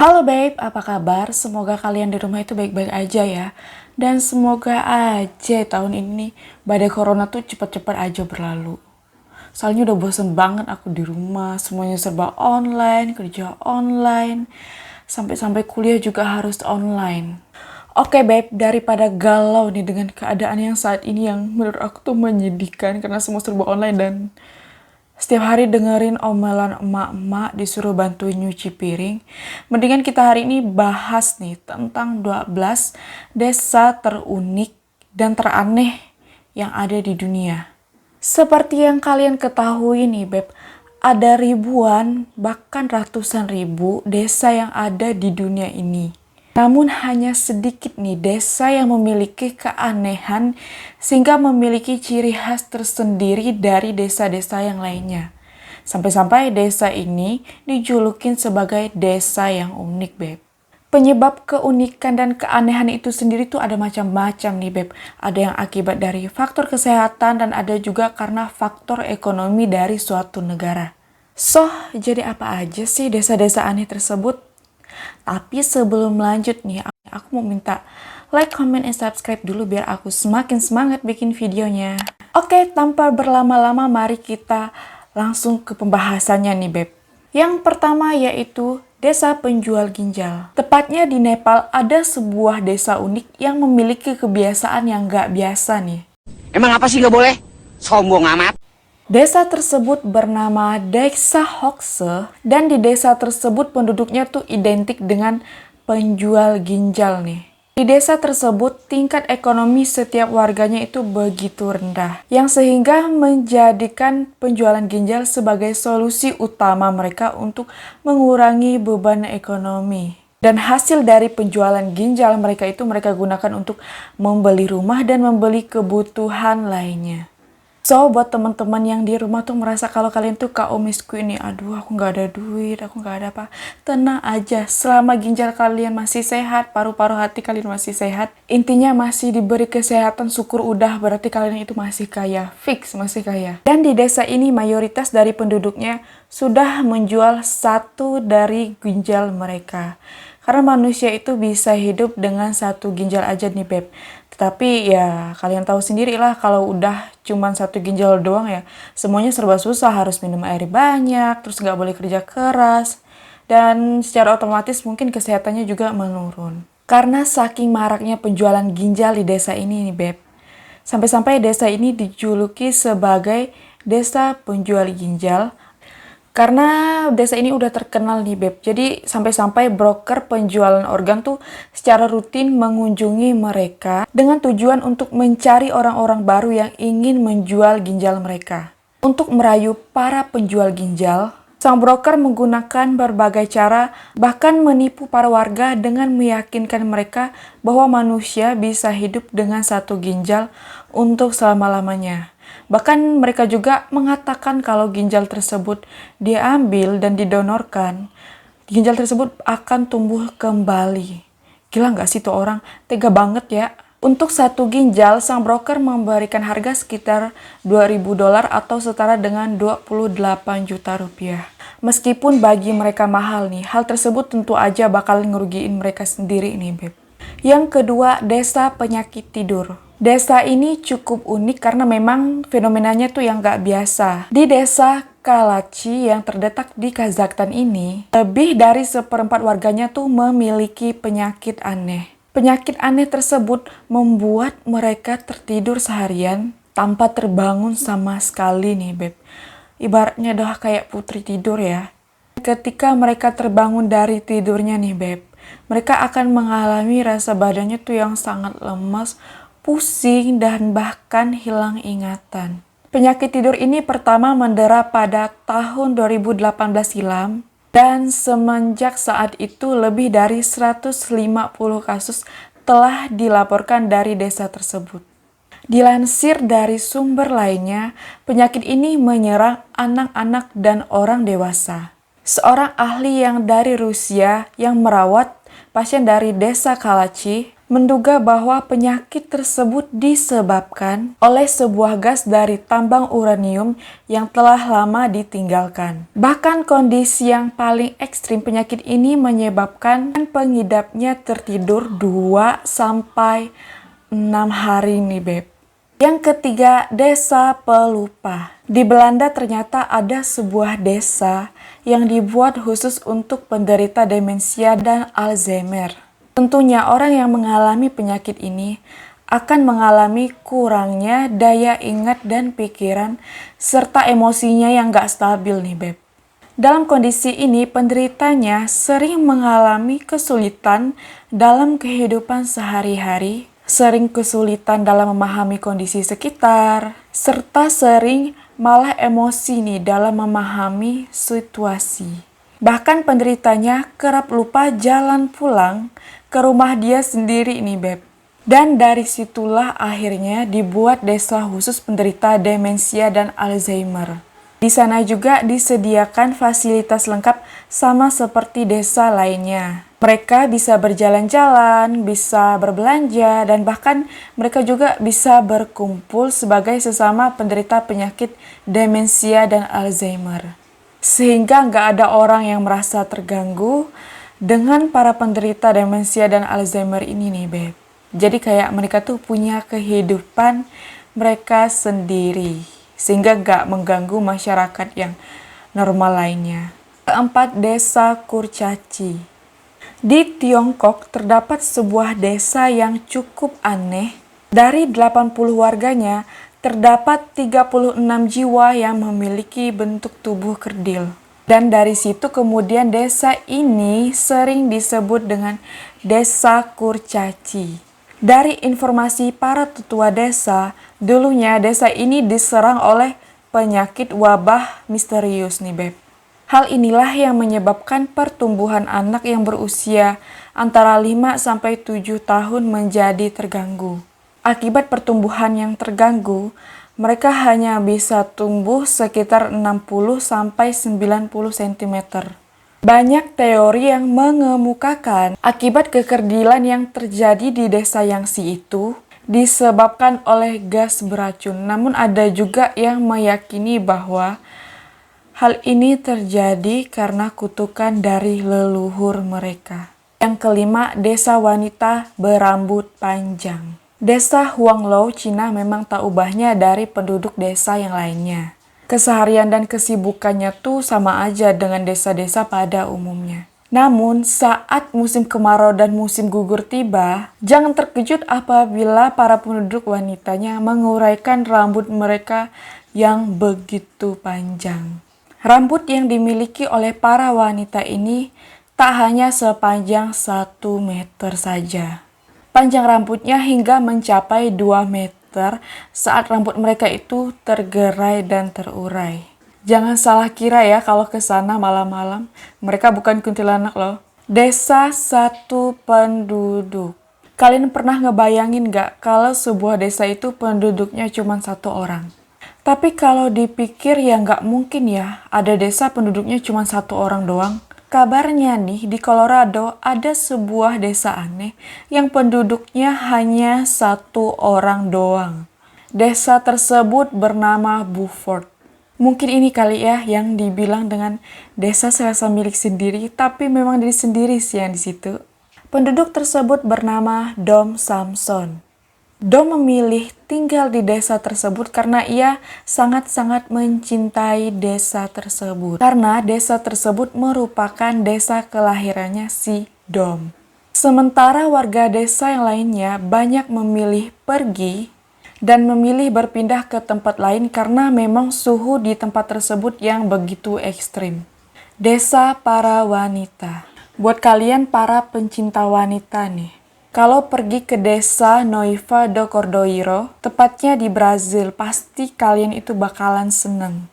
Halo babe, apa kabar? Semoga kalian di rumah itu baik-baik aja ya. Dan semoga aja tahun ini badai corona tuh cepet-cepet aja berlalu. Soalnya udah bosen banget aku di rumah, semuanya serba online, kerja online, sampai-sampai kuliah juga harus online. Oke babe, daripada galau nih dengan keadaan yang saat ini yang menurut aku tuh menyedihkan karena semua serba online dan setiap hari dengerin omelan emak-emak disuruh bantuin nyuci piring. Mendingan kita hari ini bahas nih tentang 12 desa terunik dan teraneh yang ada di dunia. Seperti yang kalian ketahui nih Beb, ada ribuan bahkan ratusan ribu desa yang ada di dunia ini. Namun hanya sedikit nih desa yang memiliki keanehan sehingga memiliki ciri khas tersendiri dari desa-desa yang lainnya. Sampai-sampai desa ini dijulukin sebagai desa yang unik, Beb. Penyebab keunikan dan keanehan itu sendiri tuh ada macam-macam nih, Beb. Ada yang akibat dari faktor kesehatan dan ada juga karena faktor ekonomi dari suatu negara. So, jadi apa aja sih desa-desa aneh tersebut? Tapi sebelum lanjut nih, aku mau minta like, comment, and subscribe dulu biar aku semakin semangat bikin videonya. Oke, tanpa berlama-lama mari kita langsung ke pembahasannya nih Beb. Yang pertama yaitu desa penjual ginjal. Tepatnya di Nepal ada sebuah desa unik yang memiliki kebiasaan yang gak biasa nih. Emang apa sih nggak boleh? Sombong amat. Desa tersebut bernama Desa Hokse dan di desa tersebut penduduknya tuh identik dengan penjual ginjal nih. Di desa tersebut tingkat ekonomi setiap warganya itu begitu rendah yang sehingga menjadikan penjualan ginjal sebagai solusi utama mereka untuk mengurangi beban ekonomi. Dan hasil dari penjualan ginjal mereka itu mereka gunakan untuk membeli rumah dan membeli kebutuhan lainnya. So, buat teman-teman yang di rumah tuh merasa kalau kalian tuh kaum miskin nih, aduh aku nggak ada duit, aku nggak ada apa. Tenang aja, selama ginjal kalian masih sehat, paru-paru hati kalian masih sehat, intinya masih diberi kesehatan, syukur udah berarti kalian itu masih kaya, fix masih kaya. Dan di desa ini mayoritas dari penduduknya sudah menjual satu dari ginjal mereka. Karena manusia itu bisa hidup dengan satu ginjal aja nih Beb. Tetapi ya kalian tahu sendiri lah kalau udah cuman satu ginjal doang ya semuanya serba susah, harus minum air banyak, terus nggak boleh kerja keras. Dan secara otomatis mungkin kesehatannya juga menurun. Karena saking maraknya penjualan ginjal di desa ini nih Beb. Sampai-sampai desa ini dijuluki sebagai desa penjual ginjal. Karena desa ini udah terkenal nih Beb, jadi sampai-sampai broker penjualan organ tuh secara rutin mengunjungi mereka dengan tujuan untuk mencari orang-orang baru yang ingin menjual ginjal mereka. Untuk merayu para penjual ginjal, sang broker menggunakan berbagai cara, bahkan menipu para warga dengan meyakinkan mereka bahwa manusia bisa hidup dengan satu ginjal untuk selama-lamanya. Bahkan mereka juga mengatakan kalau ginjal tersebut diambil dan didonorkan, ginjal tersebut akan tumbuh kembali. Gila nggak sih tuh orang? Tega banget ya. Untuk satu ginjal, sang broker memberikan harga sekitar $2.000 atau setara dengan 28 juta rupiah. Meskipun bagi mereka mahal nih, hal tersebut tentu aja bakal ngerugiin mereka sendiri nih Beb. Yang kedua, desa penyakit tidur. Desa ini cukup unik karena memang fenomenanya tuh yang gak biasa. Di desa Kalachi yang terletak di Kazakhstan ini, lebih dari seperempat warganya tuh memiliki penyakit aneh. Penyakit aneh tersebut membuat mereka tertidur seharian tanpa terbangun sama sekali nih Beb. Ibaratnya dah kayak putri tidur ya. Ketika mereka terbangun dari tidurnya nih Beb, mereka akan mengalami rasa badannya tuh yang sangat lemas, pusing, dan bahkan hilang ingatan. Penyakit tidur ini pertama mendera pada tahun 2018 silam, dan semenjak saat itu lebih dari 150 kasus telah dilaporkan dari desa tersebut. Dilansir dari sumber lainnya, penyakit ini menyerang anak-anak dan orang dewasa. Seorang ahli yang dari Rusia yang merawat pasien dari desa Kalachi menduga bahwa penyakit tersebut disebabkan oleh sebuah gas dari tambang uranium yang telah lama ditinggalkan. Bahkan kondisi yang paling ekstrim penyakit ini menyebabkan pengidapnya tertidur 2 sampai 6 hari nih, Beb. Yang ketiga, desa pelupa. Di Belanda ternyata ada sebuah desa yang dibuat khusus untuk penderita demensia dan Alzheimer. Tentunya orang yang mengalami penyakit ini akan mengalami kurangnya daya ingat dan pikiran serta emosinya yang gak stabil nih, Beb. Dalam kondisi ini, penderitanya sering mengalami kesulitan dalam kehidupan sehari-hari, sering kesulitan dalam memahami kondisi sekitar, serta sering malah emosi nih dalam memahami situasi. Bahkan penderitanya kerap lupa jalan pulang ke rumah dia sendiri nih, Beb. Dan dari situlah akhirnya dibuat desa khusus penderita demensia dan Alzheimer. Di sana juga disediakan fasilitas lengkap sama seperti desa lainnya. Mereka bisa berjalan-jalan, bisa berbelanja, dan bahkan mereka juga bisa berkumpul sebagai sesama penderita penyakit demensia dan Alzheimer. Sehingga nggak ada orang yang merasa terganggu dengan para penderita demensia dan Alzheimer ini nih, Beb. Jadi kayak mereka tuh punya kehidupan mereka sendiri, sehingga nggak mengganggu masyarakat yang normal lainnya. Keempat, desa kurcaci. Di Tiongkok terdapat sebuah desa yang cukup aneh. Dari 80 warganya, terdapat 36 jiwa yang memiliki bentuk tubuh kerdil. Dan dari situ kemudian desa ini sering disebut dengan desa kurcaci. Dari informasi para tetua desa, dulunya desa ini diserang oleh penyakit wabah misterius nih, Beb. Hal inilah yang menyebabkan pertumbuhan anak yang berusia antara 5 sampai 7 tahun menjadi terganggu. Akibat pertumbuhan yang terganggu, mereka hanya bisa tumbuh sekitar 60 sampai 90 cm. Banyak teori yang mengemukakan akibat kekerdilan yang terjadi di desa Yangsi itu disebabkan oleh gas beracun. Namun ada juga yang meyakini bahwa hal ini terjadi karena kutukan dari leluhur mereka. Yang kelima, desa wanita berambut panjang. Desa Huanglou, Cina memang tak ubahnya dari penduduk desa yang lainnya. Keseharian dan kesibukannya tuh sama aja dengan desa-desa pada umumnya. Namun, saat musim kemarau dan musim gugur tiba, jangan terkejut apabila para penduduk wanitanya menguraikan rambut mereka yang begitu panjang. Rambut yang dimiliki oleh para wanita ini tak hanya sepanjang 1 meter saja. Panjang rambutnya hingga mencapai 2 meter saat rambut mereka itu tergerai dan terurai. Jangan salah kira ya kalau ke sana malam-malam. Mereka bukan kuntilanak loh. Desa 1 penduduk. Kalian pernah ngebayangin gak kalau sebuah desa itu penduduknya cuma 1 orang? Tapi kalau dipikir ya nggak mungkin ya ada desa penduduknya cuma 1 orang doang. Kabarnya nih di Colorado ada sebuah desa aneh yang penduduknya hanya 1 orang doang. Desa tersebut bernama Beaufort. Mungkin ini kali ya yang dibilang dengan desa serasa milik sendiri, tapi memang diri sendiri sih yang di situ. Penduduk tersebut bernama Dom Samson. Dom memilih tinggal di desa tersebut karena ia sangat-sangat mencintai desa tersebut. Karena desa tersebut merupakan desa kelahirannya si Dom. Sementara warga desa yang lainnya banyak memilih pergi dan memilih berpindah ke tempat lain karena memang suhu di tempat tersebut yang begitu ekstrim. Desa para wanita. Buat kalian para pencinta wanita nih, kalau pergi ke desa Noiva do Cordoiro, tepatnya di Brazil, pasti kalian itu bakalan seneng.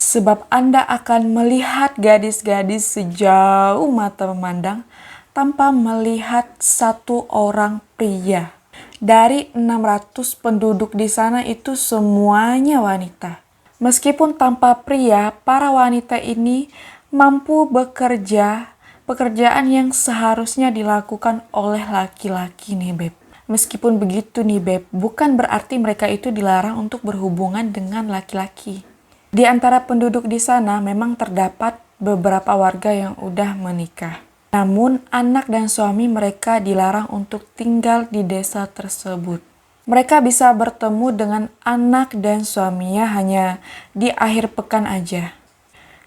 Sebab Anda akan melihat gadis-gadis sejauh mata memandang tanpa melihat 1 orang pria. Dari 600 penduduk di sana itu semuanya wanita. Meskipun tanpa pria, para wanita ini mampu bekerja Pekerjaan yang seharusnya dilakukan oleh laki-laki nih, Beb. Meskipun begitu nih, Beb, bukan berarti mereka itu dilarang untuk berhubungan dengan laki-laki. Di antara penduduk di sana memang terdapat beberapa warga yang udah menikah. Namun, anak dan suami mereka dilarang untuk tinggal di desa tersebut. Mereka bisa bertemu dengan anak dan suaminya hanya di akhir pekan aja.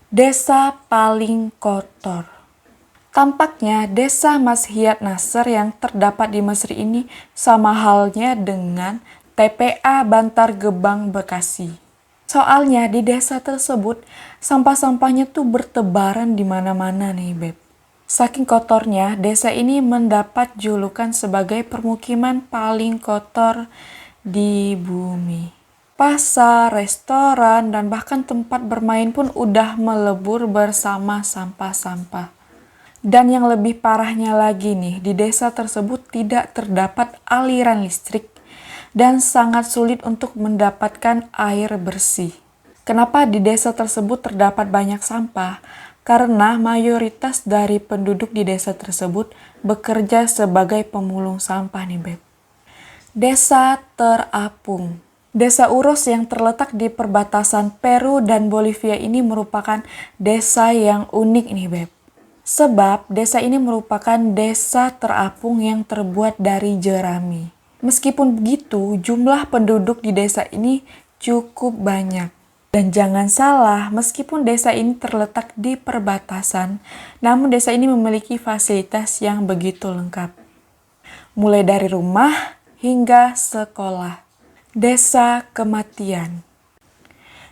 Desa paling kotor. Tampaknya desa Mashiat Nasr yang terdapat di Mesir ini sama halnya dengan TPA Bantar Gebang Bekasi. Soalnya di desa tersebut sampah-sampahnya tuh bertebaran di mana-mana nih, Beb. Saking kotornya, desa ini mendapat julukan sebagai permukiman paling kotor di bumi. Pasar, restoran, dan bahkan tempat bermain pun udah melebur bersama sampah-sampah. Dan yang lebih parahnya lagi nih, di desa tersebut tidak terdapat aliran listrik dan sangat sulit untuk mendapatkan air bersih. Kenapa di desa tersebut terdapat banyak sampah? Karena mayoritas dari penduduk di desa tersebut bekerja sebagai pemulung sampah nih, Beb. Desa terapung. Desa Uros yang terletak di perbatasan Peru dan Bolivia ini merupakan desa yang unik nih, Beb. Sebab desa ini merupakan desa terapung yang terbuat dari jerami. Meskipun begitu, jumlah penduduk di desa ini cukup banyak. Dan jangan salah, meskipun desa ini terletak di perbatasan, namun desa ini memiliki fasilitas yang begitu lengkap. Mulai dari rumah hingga sekolah. Desa kematian.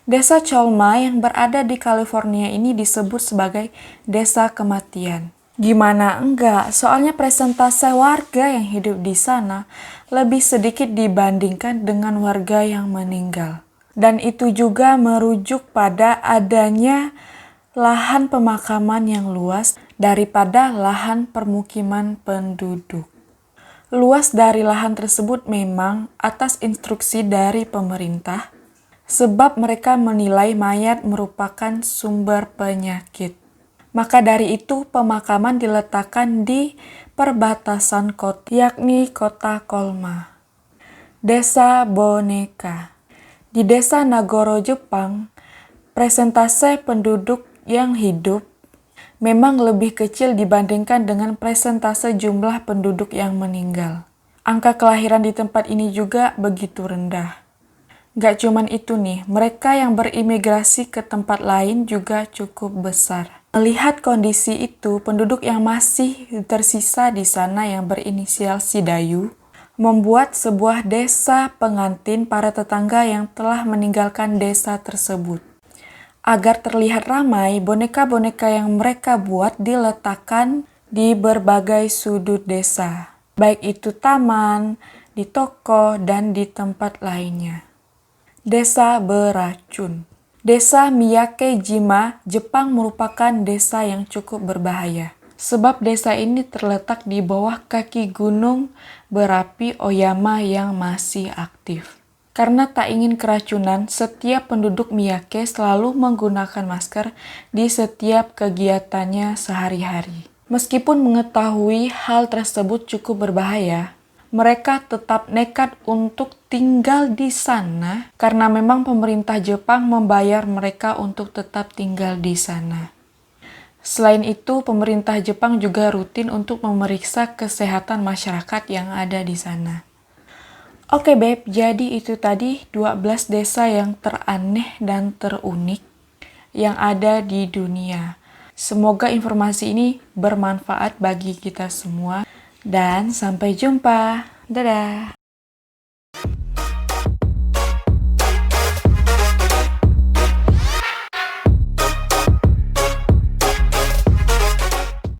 Desa Cholma yang berada di California ini disebut sebagai desa kematian. Gimana enggak? Soalnya persentase warga yang hidup di sana lebih sedikit dibandingkan dengan warga yang meninggal. Dan itu juga merujuk pada adanya lahan pemakaman yang luas daripada lahan permukiman penduduk. Luas dari lahan tersebut memang atas instruksi dari pemerintah, sebab mereka menilai mayat merupakan sumber penyakit. Maka dari itu pemakaman diletakkan di perbatasan kota, yakni kota Kolma. Desa Boneka. Di desa Nagoro, Jepang, persentase penduduk yang hidup memang lebih kecil dibandingkan dengan persentase jumlah penduduk yang meninggal. Angka kelahiran di tempat ini juga begitu rendah. Gak cuman itu nih, mereka yang berimigrasi ke tempat lain juga cukup besar. Melihat kondisi itu, penduduk yang masih tersisa di sana yang berinisial Sidayu, membuat sebuah desa pengantin para tetangga yang telah meninggalkan desa tersebut. Agar terlihat ramai, boneka-boneka yang mereka buat diletakkan di berbagai sudut desa, baik itu taman, di toko, dan di tempat lainnya. Desa beracun. Desa Miyake-jima, Jepang merupakan desa yang cukup berbahaya. Sebab desa ini terletak di bawah kaki gunung berapi Oyama yang masih aktif. Karena tak ingin keracunan, setiap penduduk Miyake selalu menggunakan masker di setiap kegiatannya sehari-hari. Meskipun mengetahui hal tersebut cukup berbahaya, mereka tetap nekat untuk tinggal di sana karena memang pemerintah Jepang membayar mereka untuk tetap tinggal di sana. Selain itu, pemerintah Jepang juga rutin untuk memeriksa kesehatan masyarakat yang ada di sana. Oke, Beb, jadi itu tadi 12 desa yang teraneh dan terunik yang ada di dunia. Semoga informasi ini bermanfaat bagi kita semua. Dan sampai jumpa. Dadah.